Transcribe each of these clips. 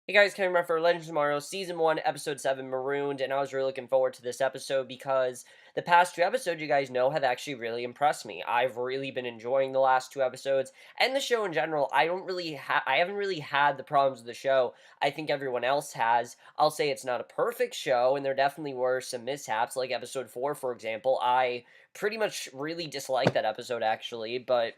Hey guys, coming back for Legends Tomorrow, Season 1, Episode 7, Marooned, and I was really looking forward to this episode because the past two episodes, you guys know, have actually really impressed me. I've really been enjoying the last two episodes, and the show in general. I haven't really had the problems with the show I think everyone else has. I'll say it's not a perfect show, and there definitely were some mishaps, like Episode 4, for example. I pretty much really disliked that episode, actually, but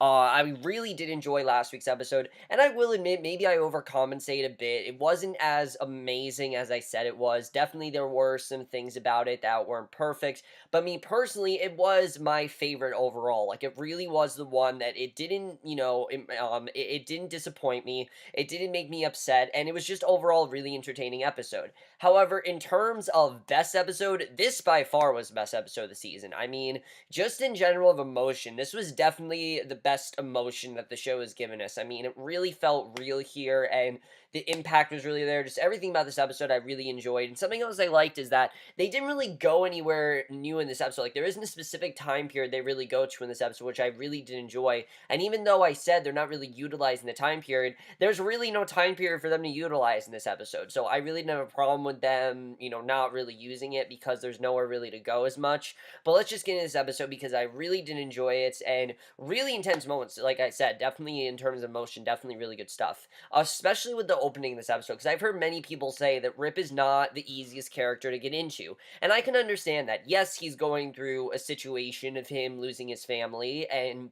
I really did enjoy last week's episode, and I will admit, maybe I overcompensate a bit. It wasn't as amazing as I said it was. Definitely, there were some things about it that weren't perfect, but me personally, it was my favorite overall. Like, it really was the one that it didn't, it didn't disappoint me. It didn't make me upset, and it was just overall a really entertaining episode. However, in terms of best episode, this by far was the best episode of the season. I mean, just in general of emotion, this was definitely the best emotion that the show has given us. I mean, it really felt real here, and the impact was really there. Just everything about this episode I really enjoyed. And something else I liked is that they didn't really go anywhere new in this episode. Like, there isn't a specific time period they really go to in this episode, which I really did enjoy. And even though I said they're not really utilizing the time period, there's really no time period for them to utilize in this episode. So I really didn't have a problem with them, not really using it because there's nowhere really to go as much. But let's just get into this episode because I really did enjoy it and really intense moments. Like I said, definitely in terms of emotion, definitely really good stuff. Especially with the opening of this episode, because I've heard many people say that Rip is not the easiest character to get into. And I can understand that. Yes, he's going through a situation of him losing his family, and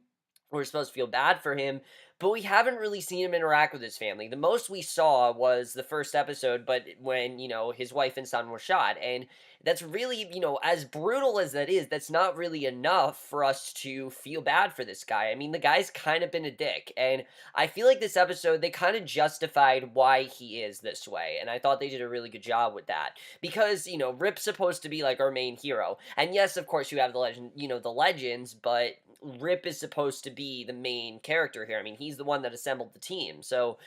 we're supposed to feel bad for him, but we haven't really seen him interact with his family. The most we saw was the first episode, but when, his wife and son were shot. And that's really, as brutal as that is, that's not really enough for us to feel bad for this guy. I mean, the guy's kind of been a dick. And I feel like this episode, they kind of justified why he is this way. And I thought they did a really good job with that. Because, Rip's supposed to be like our main hero. And yes, of course, you have the legend, the legends, but Rip is supposed to be the main character here. I mean, he's the one that assembled the team. So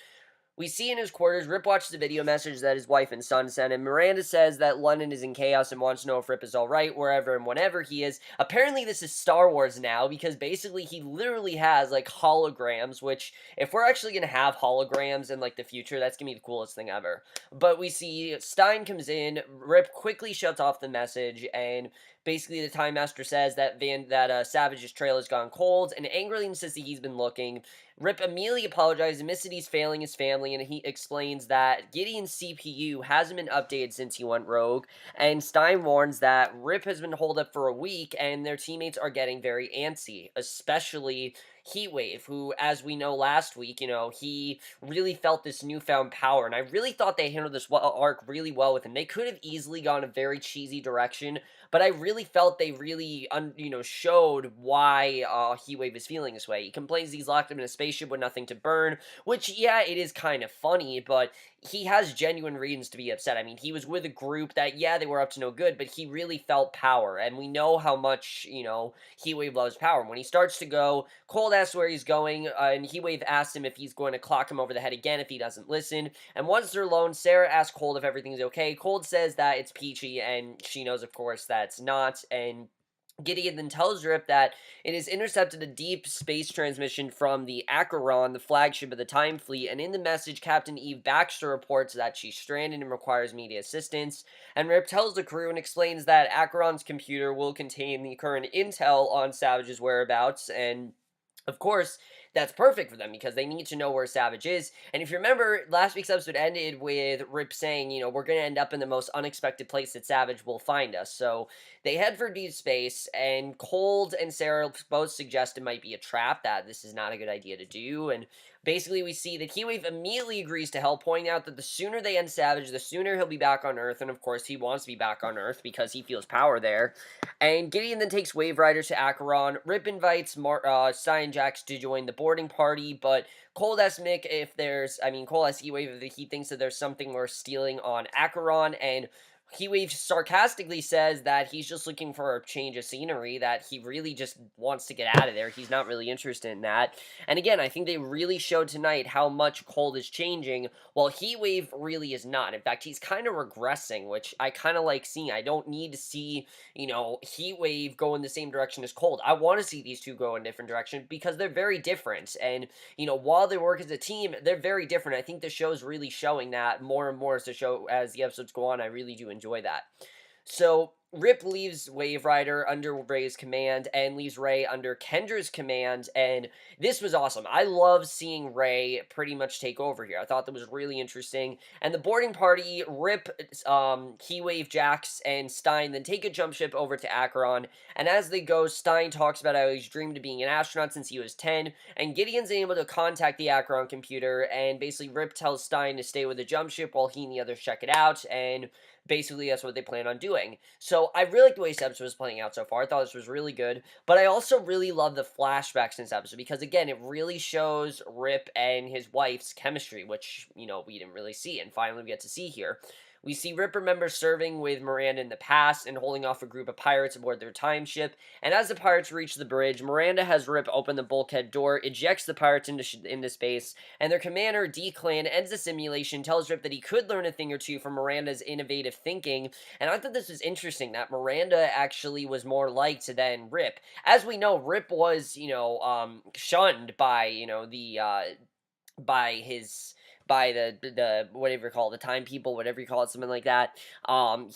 we see in his quarters, Rip watches the video message that his wife and son sent him. Miranda says that London is in chaos and wants to know if Rip is alright, wherever and whenever he is. Apparently, this is Star Wars now, because basically he literally has, like, holograms, which, if we're actually gonna have holograms in, like, the future, that's gonna be the coolest thing ever. But we see Stein comes in, Rip quickly shuts off the message, and basically the Time Master says that Savage's trail has gone cold, and angrily insists that he's been looking. Rip immediately apologizes, admits that he's failing his family, and he explains that Gideon's CPU hasn't been updated since he went rogue, and Stein warns that Rip has been holed up for a week, and their teammates are getting very antsy, especially Heatwave, who, as we know last week, he really felt this newfound power, and I really thought they handled this arc really well with him. They could have easily gone a very cheesy direction, but I really felt they really, showed why Heatwave is feeling this way. He complains he's locked up in a spaceship with nothing to burn, which, yeah, it is kind of funny, but he has genuine reasons to be upset. I mean, he was with a group that, yeah, they were up to no good, but he really felt power, and we know how much, Heatwave loves power. When he starts to go, Cold asks where he's going, and Heatwave asks him if he's going to clock him over the head again if he doesn't listen, and once they're alone, Sarah asks Cold if everything's okay. Cold says that it's peachy, and she knows, of course, that's not, and Gideon then tells Rip that it has intercepted a deep space transmission from the Acheron, the flagship of the Time Fleet, and in the message, Captain Eve Baxter reports that she's stranded and requires media assistance, and Rip tells the crew and explains that Acheron's computer will contain the current intel on Savage's whereabouts, and of course, that's perfect for them because they need to know where Savage is. And if you remember, last week's episode ended with Rip saying, we're going to end up in the most unexpected place that Savage will find us. So they head for deep space, and Cold and Sarah both suggest it might be a trap, that this is not a good idea to do. And basically, we see that Heatwave immediately agrees to help, pointing out that the sooner they end Savage, the sooner he'll be back on Earth. And of course, he wants to be back on Earth because he feels power there. And Gideon then takes Wave Riders to Acheron. Rip invites Cyan Jax to join the boarding party, but Cole asks Mick if Cole asks E-Wave if he thinks that there's something worth stealing on Acheron, and Heatwave sarcastically says that he's just looking for a change of scenery, that he really just wants to get out of there. He's not really interested in that. And again, I think they really showed tonight how much Cold is changing, while Heatwave really is not. In fact, he's kind of regressing, which I kind of like seeing. I don't need to see, Heatwave go in the same direction as Cold. I want to see these two go in different directions because they're very different. And, while they work as a team, they're very different. I think the show's really showing that more and more as the episodes go on. I really do enjoy that. So Rip leaves Wave Rider under Ray's command and leaves Ray under Kendra's command, and this was awesome. I love seeing Ray pretty much take over here. I thought that was really interesting. And the boarding party, Rip, Heatwave, Jax, and Stein then take a jump ship over to Acheron, and as they go, Stein talks about how he's dreamed of being an astronaut since he was 10, and Gideon's able to contact the Acheron computer, and basically Rip tells Stein to stay with the jump ship while he and the others check it out, and basically that's what they plan on doing. So I really like the way this episode was playing out so far. I thought this was really good, but I also really love the flashbacks in this episode because, again, it really shows Rip and his wife's chemistry, which, we didn't really see, and finally we get to see here. We see Rip remember serving with Miranda in the past and holding off a group of pirates aboard their time ship, and as the pirates reach the bridge, Miranda has Rip open the bulkhead door, ejects the pirates into space, and their commander, D-Clan, ends the simulation, tells Rip that he could learn a thing or two from Miranda's innovative thinking, and I thought this was interesting, that Miranda actually was more liked than Rip. As we know, Rip was, shunned by, by his by the whatever you call it, the time people, whatever you call it, something like that.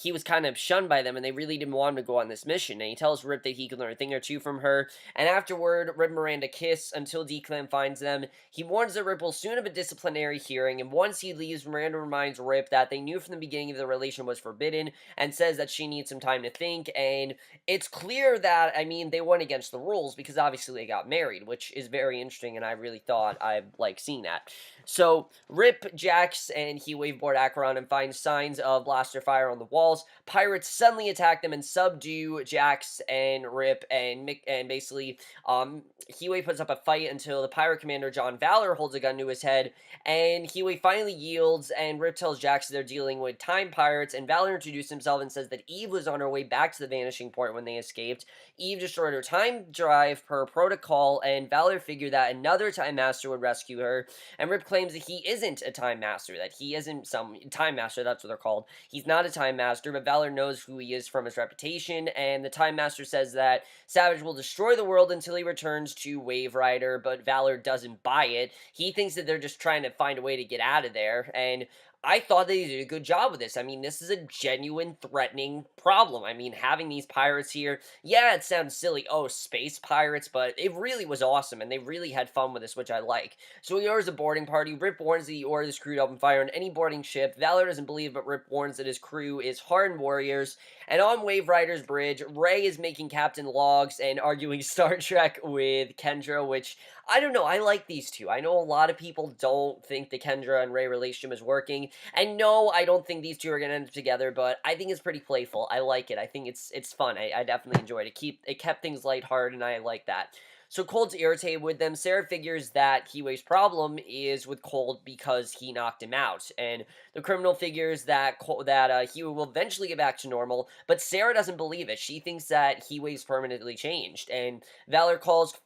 He was kind of shunned by them, and they really didn't want him to go on this mission. And he tells Rip that he can learn a thing or two from her. And afterward, Rip and Miranda kiss until D-Clan finds them. He warns that Rip will soon have a disciplinary hearing, and once he leaves, Miranda reminds Rip that they knew from the beginning that the relation was forbidden, and says that she needs some time to think. And it's clear that, they went against the rules because obviously they got married, which is very interesting, and I really thought I liked seeing that. So Rip, Jax, and Heatwave board Acheron and find signs of blaster fire on the walls. Pirates suddenly attack them and subdue Jax and Rip, and basically, Heatwave puts up a fight until the pirate commander John Valor holds a gun to his head, and Heatwave finally yields, and Rip tells Jax they're dealing with time pirates, and Valor introduced himself and says that Eve was on her way back to the vanishing point when they escaped. Eve destroyed her time drive per protocol, and Valor figured that another time master would rescue her, and Rip claims that he isn't a time master, that he isn't some time master, that's what they're called. He's not a time master, but Valor knows who he is from his reputation, and the time master says that Savage will destroy the world until he returns to Wave Rider, but Valor doesn't buy it. He thinks that they're just trying to find a way to get out of there, and I thought they did a good job with this. This is a genuine threatening problem. Having these pirates here, yeah, it sounds silly, oh, space pirates, but it really was awesome, and they really had fun with this, which I like. So he orders a boarding party. Rip warns that he orders his crew to open fire on any boarding ship. Valor doesn't believe, but Rip warns that his crew is hardened warriors. And on Wave Rider's bridge, Ray is making Captain Logs and arguing Star Trek with Kendra, which, I don't know, I like these two. I know a lot of people don't think the Kendra and Ray relationship is working, and no, I don't think these two are going to end up together, but I think it's pretty playful. I like it. I think it's fun. I definitely enjoyed it. It kept things lighthearted, and I like that. So Cold's irritated with them. Sarah figures that Heatwave's problem is with Cold because he knocked him out, and the criminal figures that Heatwave will eventually get back to normal, but Sarah doesn't believe it. She thinks that Heatwave's permanently changed, and Valor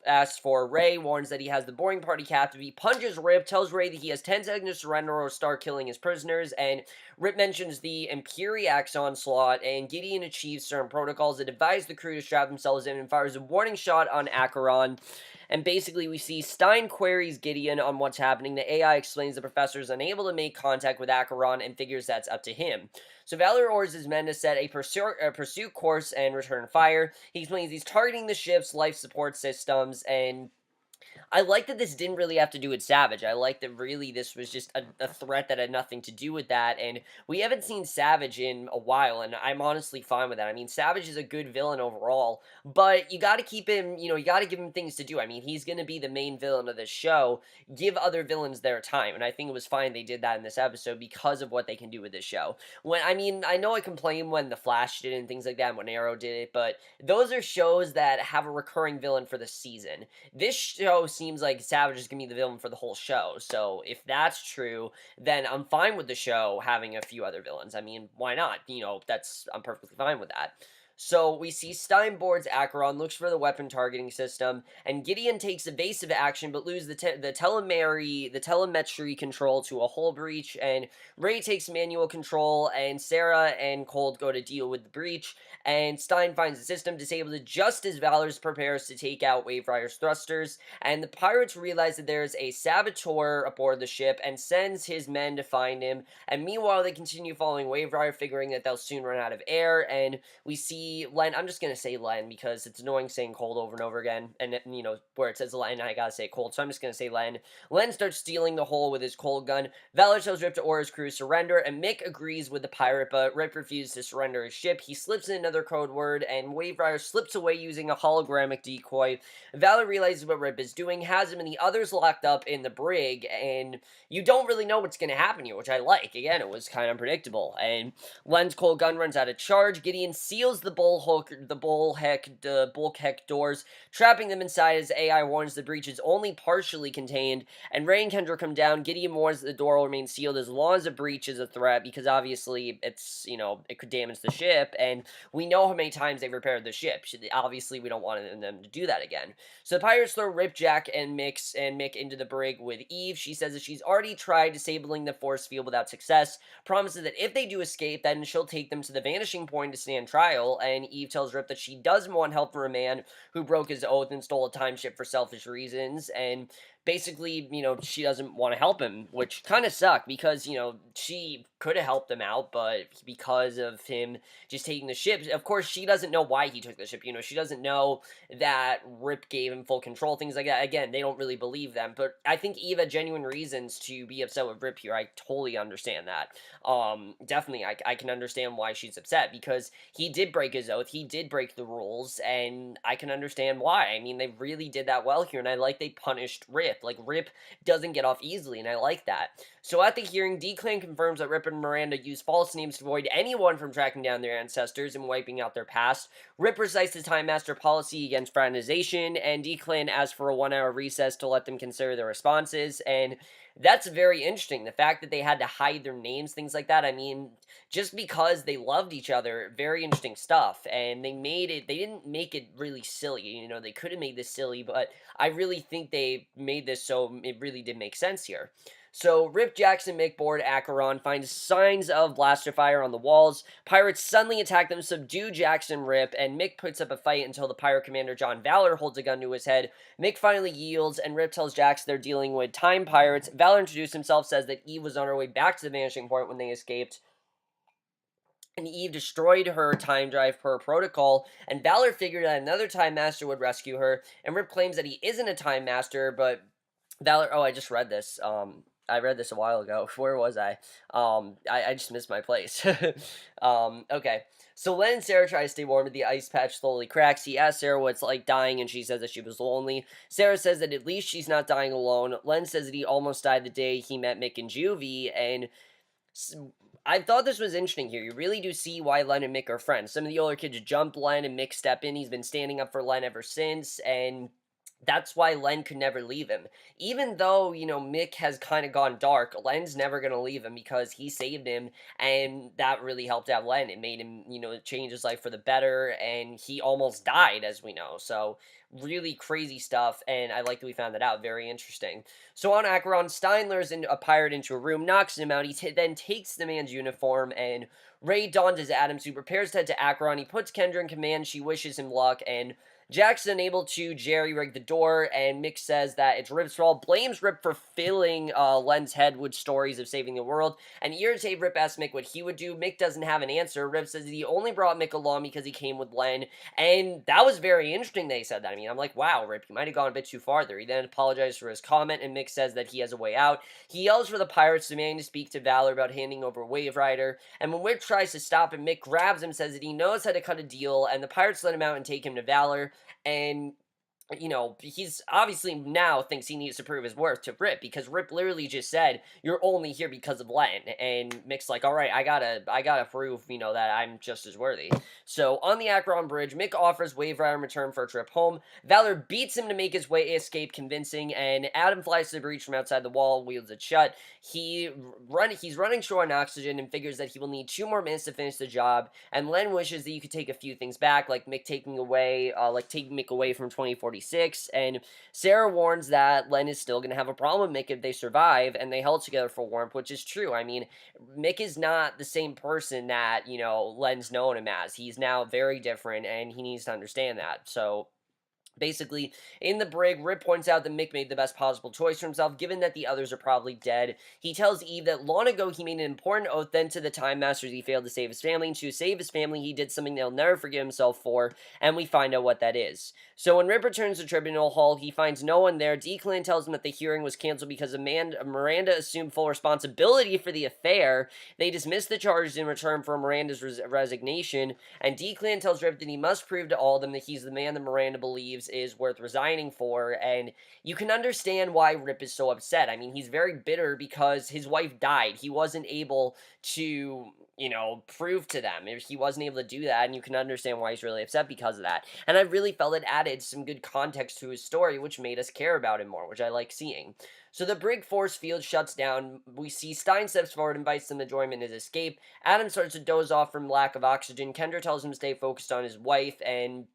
asks for Ray, warns that he has the boarding party captive. He punches Rip, tells Ray that he has 10 seconds to surrender or start killing his prisoners, and Rip mentions the Imperiax onslaught, and Gideon achieves certain protocols that advise the crew to strap themselves in and fires a warning shot on Acheron. And basically, we see Stein queries Gideon on what's happening. The AI explains the professor is unable to make contact with Acheron and figures that's up to him. So Valor orders his men to set a pursuit course and return fire. He explains he's targeting the ship's life support systems, and I like that this didn't really have to do with Savage. I like that really this was just a threat that had nothing to do with that, and we haven't seen Savage in a while, and I'm honestly fine with that. Savage is a good villain overall, but you gotta keep him, you gotta give him things to do. He's gonna be the main villain of this show. Give other villains their time, and I think it was fine they did that in this episode because of what they can do with this show. I know I complain when The Flash did it and things like that, when Arrow did it, but those are shows that have a recurring villain for the season. This show seems seems like Savage is gonna be the villain for the whole show. So if that's true, then I'm fine with the show having a few other villains. I mean, why not? I'm perfectly fine with that. So we see Stein boards Acheron, looks for the weapon targeting system, and Gideon takes evasive action but loses the telemetry control to a hull breach, and Ray takes manual control, and Sarah and Cold go to deal with the breach, and Stein finds the system, disables it just as Valor prepares to take out Wave Rider's thrusters, and the pirates realize that there's a saboteur aboard the ship and sends his men to find him, and meanwhile they continue following Wave Rider, figuring that they'll soon run out of air, and we see Len. I'm just gonna say Len because it's annoying saying Cold over and over again, and where it says Len, I gotta say Cold, so I'm just gonna say Len. Len starts stealing the hull with his cold gun. Valor tells Rip to order his crew surrender, and Mick agrees with the pirate, but Rip refuses to surrender his ship. He slips in another code word, and Wave Rider slips away using a hologramic decoy. Valor realizes what Rip is doing, has him and the others locked up in the brig, and you don't really know what's gonna happen here, which I like. Again, it was kind of unpredictable, and Len's cold gun runs out of charge. Gideon seals the bulkhead doors, trapping them inside as AI warns the breach is only partially contained, and Ray and Kendra come down. Gideon warns that the door will remain sealed as long as the breach is a threat, because obviously it's, it could damage the ship, and we know how many times they've repaired the ship. Obviously, we don't want them to do that again. So the pirates throw Rip, Jack, and Mick into the brig with Eve. She says that she's already tried disabling the force field without success, promises that if they do escape, then she'll take them to the vanishing point to stand trial, and Eve tells Rip that she doesn't want help from a man who broke his oath and stole a time ship for selfish reasons, and basically, she doesn't want to help him, which kind of sucked because, she could have helped him out, but because of him just taking the ship, of course, she doesn't know why he took the ship, she doesn't know that Rip gave him full control, things like that. Again, they don't really believe them, but I think Eve had genuine reasons to be upset with Rip here. I totally understand that. Definitely, I can understand why she's upset, because he did break his oath, he did break the rules, and I can understand why. I mean, they really did that well here, and I like they punished Rip. Like, Rip doesn't get off easily, and I like that. So at the hearing, D-Clan confirms that Rip and Miranda used false names to avoid anyone from tracking down their ancestors and wiping out their past. Rip recites the Time Master policy against fraternization, and D-Clan asks for a 1-hour recess to let them consider their responses, and that's very interesting. The fact that they had to hide their names, things like that, I mean, just because they loved each other, very interesting stuff, and they didn't make it really silly, they could have made this silly, but I really think they made this so it really did make sense here. So, Rip, Jackson, Mick board Acheron, finds signs of blaster fire on the walls. Pirates suddenly attack them, subdue Jackson, Rip, and Mick puts up a fight until the pirate commander John Valor holds a gun to his head. Mick finally yields, and Rip tells Jackson they're dealing with time pirates. Valor introduced himself, says that Eve was on her way back to the vanishing point when they escaped, and Eve destroyed her time drive per protocol, and Valor figured that another Time Master would rescue her, and Rip claims that he isn't a Time Master, but Valor, I just read this, I read this a while ago. Where was I? I just missed my place. Okay. So Len and Sarah try to stay warm, but the ice patch slowly cracks. He asks Sarah what it's like dying, and she says that she was lonely. Sarah says that at least she's not dying alone. Len says that he almost died the day he met Mick and Juvie, and I thought this was interesting here. You really do see why Len and Mick are friends. Some of the older kids jump Len, and Mick step in. He's been standing up for Len ever since, and that's why Len could never leave him. Even though, Mick has kind of gone dark, Len's never going to leave him because he saved him, and that really helped out Len. It made him, change his life for the better, and he almost died, as we know. So, really crazy stuff, and I like that we found that out. Very interesting. So on Acheron, Stein lures a pirate into a room, knocks him out. He then takes the man's uniform, and Ray dons his Adam suit, prepares to head to Acheron. He puts Kendra in command. She wishes him luck, and Jack's unable to jerry-rig the door, and Mick says that it's Rip's fault, blames Rip for filling Len's head with stories of saving the world, and irritated Rip asks Mick what he would do. Mick doesn't have an answer. Rip says that he only brought Mick along because he came with Len, and that was very interesting they said that. I mean, I'm like, wow, Rip, you might have gone a bit too far there. He then apologized for his comment, and Mick says that he has a way out. He yells for the pirates, demanding to speak to Valor about handing over Wave Rider, and when Rip tries to stop him, Mick grabs him, says that he knows how to cut a deal, and the pirates let him out and take him to Valor. And he's obviously now thinks he needs to prove his worth to Rip because Rip literally just said, "You're only here because of Len," and Mick's like, "All right, I gotta prove, that I'm just as worthy." So on the Acheron Bridge, Mick offers Wave Rider in return for a trip home. Valor beats him to make his way escape convincing, and Adam flies to the breach from outside the wall, wields it shut. He's running short on oxygen and figures that he will need 2 more minutes to finish the job. And Len wishes that you could take a few things back, like taking Mick away from 2046. And Sarah warns that Len is still going to have a problem with Mick if they survive, and they held together for warmth, which is true. I mean, Mick is not the same person that, Len's known him as. He's now very different, and he needs to understand that. So, basically, in the brig, Rip points out that Mick made the best possible choice for himself, given that the others are probably dead. He tells Eve that long ago he made an important oath then to the Time Masters he failed to save his family, and to save his family he did something they'll never forgive himself for, and we find out what that is. So when Rip returns to Tribunal Hall, he finds no one there. Declan tells him that the hearing was canceled because Miranda assumed full responsibility for the affair. They dismiss the charges in return for Miranda's resignation, and Declan tells Rip that he must prove to all of them that he's the man that Miranda believes is worth resigning for, and you can understand why Rip is so upset. I mean, he's very bitter because his wife died. He wasn't able to, prove to them. He wasn't able to do that, and you can understand why he's really upset because of that. And I really felt it added some good context to his story, which made us care about him more, which I like seeing. So the brig force field shuts down. We see Stein steps forward, invites them to join him in his escape. Adam starts to doze off from lack of oxygen. Kendra tells him to stay focused on his wife, and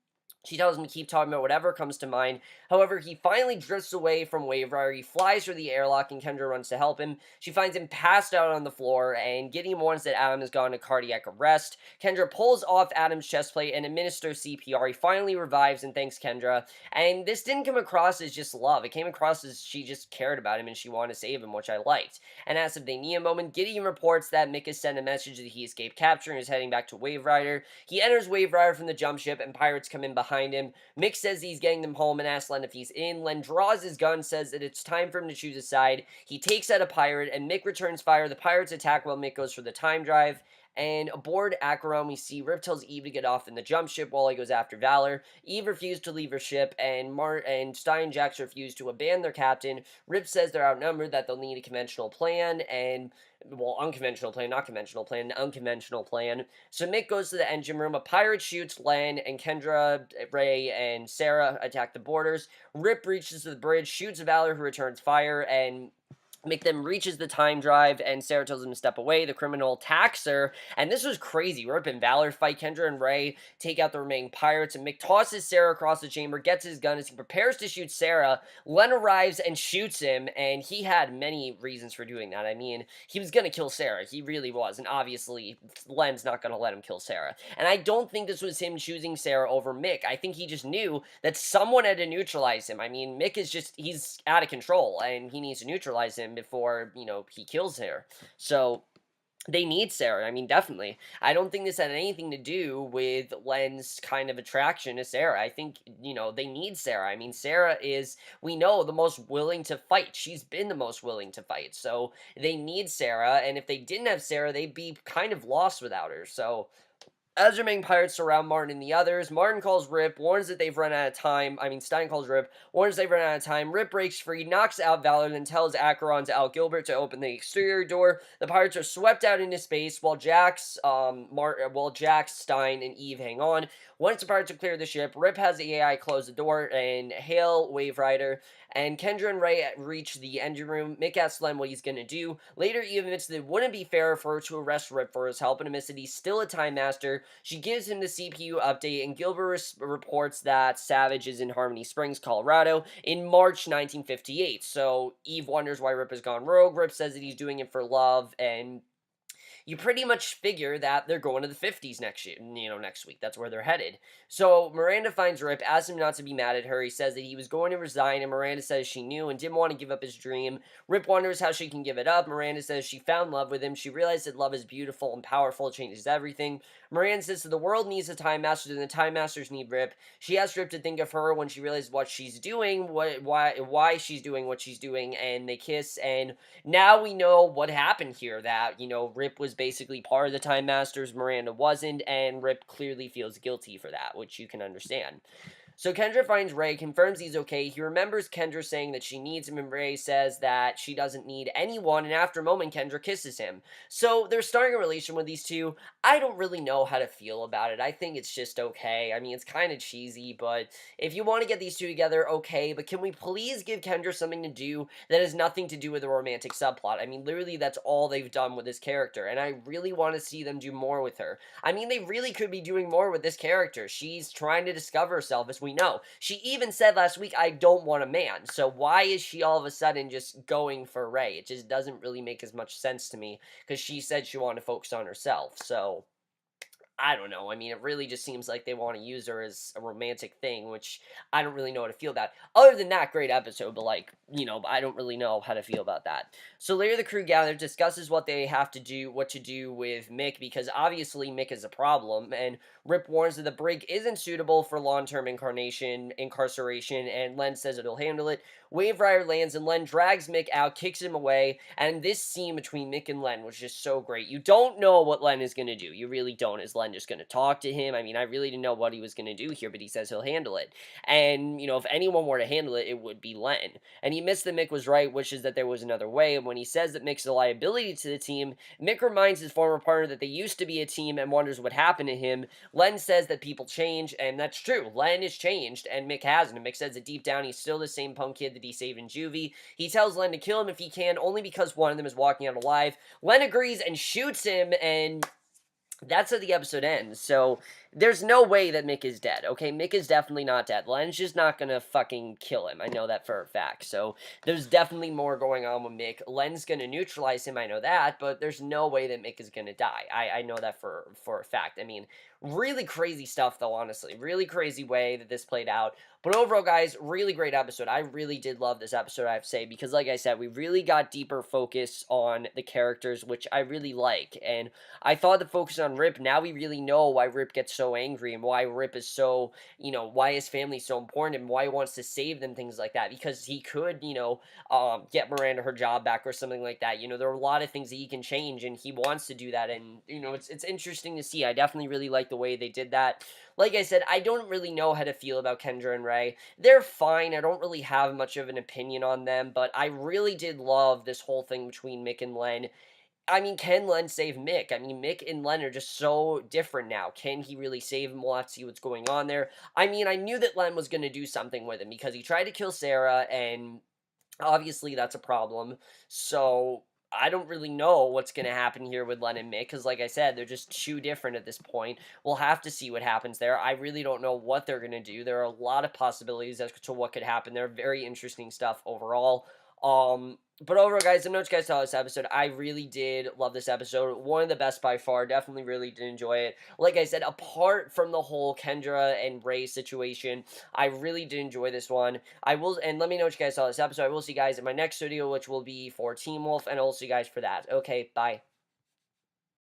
she tells him to keep talking about whatever comes to mind. However, he finally drifts away from Wave Rider. He flies through the airlock, and Kendra runs to help him. She finds him passed out on the floor, and Gideon warns that Adam has gone to cardiac arrest. Kendra pulls off Adam's chest plate and administers CPR. He finally revives and thanks Kendra. And this didn't come across as just love. It came across as she just cared about him and she wanted to save him, which I liked. And as if they need a moment, Gideon reports that Mick has sent a message that he escaped capture and is heading back to Wave Rider. He enters Wave Rider from the jump ship, and pirates come in behind him. Mick says he's getting them home and asks Len if he's in. Len draws his gun, says that it's time for him to choose a side. He takes out a pirate, and Mick returns fire. The pirates attack while Mick goes for the time drive. And aboard Acheron, we see Rip tells Eve to get off in the jump ship while he goes after Valor. Eve refused to leave her ship, and Stein and Jax refuse to abandon their captain. Rip says they're outnumbered, that they'll need a conventional plan, unconventional plan, not conventional plan, an unconventional plan. So Mick goes to the engine room. A pirate shoots Len, and Kendra, Ray, and Sarah attack the boarders. Rip reaches the bridge, shoots Valor, who returns fire, and Mick then reaches the time drive, and Sarah tells him to step away. The criminal attacks her, and this was crazy. Rip and Valor fight. Kendra and Ray take out the remaining pirates, and Mick tosses Sarah across the chamber, gets his gun. As he prepares to shoot Sarah, Len arrives and shoots him, and he had many reasons for doing that. I mean, he was going to kill Sarah. He really was, and obviously, Len's not going to let him kill Sarah. And I don't think this was him choosing Sarah over Mick. I think he just knew that someone had to neutralize him. I mean, Mick is he's out of control, and he needs to neutralize him before, he kills her. So they need Sarah. I mean, definitely. I don't think this had anything to do with Len's kind of attraction to Sarah. I think, they need Sarah. I mean, Sarah is, we know, the most willing to fight. She's been the most willing to fight. So they need Sarah, and if they didn't have Sarah, they'd be kind of lost without her. So as remaining pirates surround Martin and the others, Martin calls Rip, warns that they've run out of time. Stein calls Rip, warns they've run out of time. Rip breaks free, knocks out Valor, then tells Acheron to Al Gilbert to open the exterior door. The pirates are swept out into space while Jax, Stein, and Eve hang on. Once the pirates have cleared the ship, Rip has the AI close the door and hail Wave Rider. And Kendra and Ray reach the engine room. Mick asks Len what he's going to do. Later, Eve admits that it wouldn't be fair for her to arrest Rip for his help, and admits that he's still a Time Master. She gives him the CPU update, and Gilbert reports that Savage is in Harmony Springs, Colorado, in March 1958. So Eve wonders why Rip has gone rogue. Rip says that he's doing it for love, and you pretty much figure that they're going to the 50s next year, next week. That's where they're headed. So Miranda finds Rip, asks him not to be mad at her. He says that he was going to resign, and Miranda says she knew and didn't want to give up his dream. Rip wonders how she can give it up. Miranda says she found love with him. She realized that love is beautiful and powerful. It changes everything. Miranda says that the world needs a Time Master, and the Time Masters need Rip. She asks Rip to think of her when she realizes what she's doing, why she's doing what she's doing, and they kiss. And now we know what happened here, that, Rip was basically part of the Time Masters, Miranda wasn't, and Rip clearly feels guilty for that, which you can understand. So Kendra finds Ray, confirms he's okay. He remembers Kendra saying that she needs him, and Ray says that she doesn't need anyone, and after a moment, Kendra kisses him. So they're starting a relation with these two. I don't really know how to feel about it. I think it's just okay. I mean, it's kind of cheesy, but if you want to get these two together, okay, but can we please give Kendra something to do that has nothing to do with a romantic subplot? I mean, literally, that's all they've done with this character, and I really want to see them do more with her. I mean, they really could be doing more with this character. She's trying to discover herself, as we know. She even said last week, I don't want a man. So why is she all of a sudden just going for Ray? It just doesn't really make as much sense to me, because she said she wanted to focus on herself. So I don't know. I mean, it really just seems like they want to use her as a romantic thing, which I don't really know how to feel about. Other than that, great episode, but like, I don't really know how to feel about that. So later the crew gathers, discusses what they have to do, what to do with Mick, because obviously Mick is a problem, and Rip warns that the brig isn't suitable for long-term incarceration, and Len says that he'll handle it. Wave Rider lands, and Len drags Mick out, kicks him away, and this scene between Mick and Len was just so great. You don't know what Len is going to do. You really don't. Is Len just going to talk to him? I mean, I really didn't know what he was going to do here, but he says he'll handle it. And, if anyone were to handle it, it would be Len. And he missed that Mick was right, wishes that there was another way, and when he says that Mick's a liability to the team, Mick reminds his former partner that they used to be a team and wonders what happened to him. Len says that people change, and that's true. Len is changed, and Mick hasn't. And Mick says that deep down, he's still the same punk kid that he saved in juvie. He tells Len to kill him if he can, only because one of them is walking out alive. Len agrees and shoots him, and that's how the episode ends. So there's no way that Mick is dead, okay? Mick is definitely not dead. Len's just not gonna fucking kill him. I know that for a fact. So there's definitely more going on with Mick. Len's gonna neutralize him, I know that, but there's no way that Mick is gonna die. I know that for a fact. I mean, really crazy stuff, though, honestly. Really crazy way that this played out. But overall, guys, really great episode. I really did love this episode, I have to say, because like I said, we really got deeper focus on the characters, which I really like. And I thought the focus on Rip, now we really know why Rip gets so angry and why Rip is so, why his family's so important and why he wants to save them, things like that. Because he could, get Miranda her job back or something like that. There are a lot of things that he can change, and he wants to do that. And, it's interesting to see. I definitely really like the way they did that. Like I said, I don't really know how to feel about Kendra and Ray. They're fine. I don't really have much of an opinion on them, but I really did love this whole thing between Mick and Len. I mean, can Len save Mick? I mean, Mick and Len are just so different now. Can he really save him? We'll have to see what's going on there. I mean, I knew that Len was going to do something with him because he tried to kill Sarah, and obviously that's a problem. So I don't really know what's going to happen here with Len and Mick, because like I said, they're just too different at this point. We'll have to see what happens there. I really don't know what they're going to do. There are a lot of possibilities as to what could happen there. Very interesting stuff overall. But overall, guys, I know what you guys saw this episode. I really did love this episode. One of the best by far. Definitely really did enjoy it. Like I said, apart from the whole Kendra and Ray situation, I really did enjoy this one. And let me know what you guys saw this episode. I will see you guys in my next video, which will be for Team Wolf, and I'll see you guys for that. Okay, bye.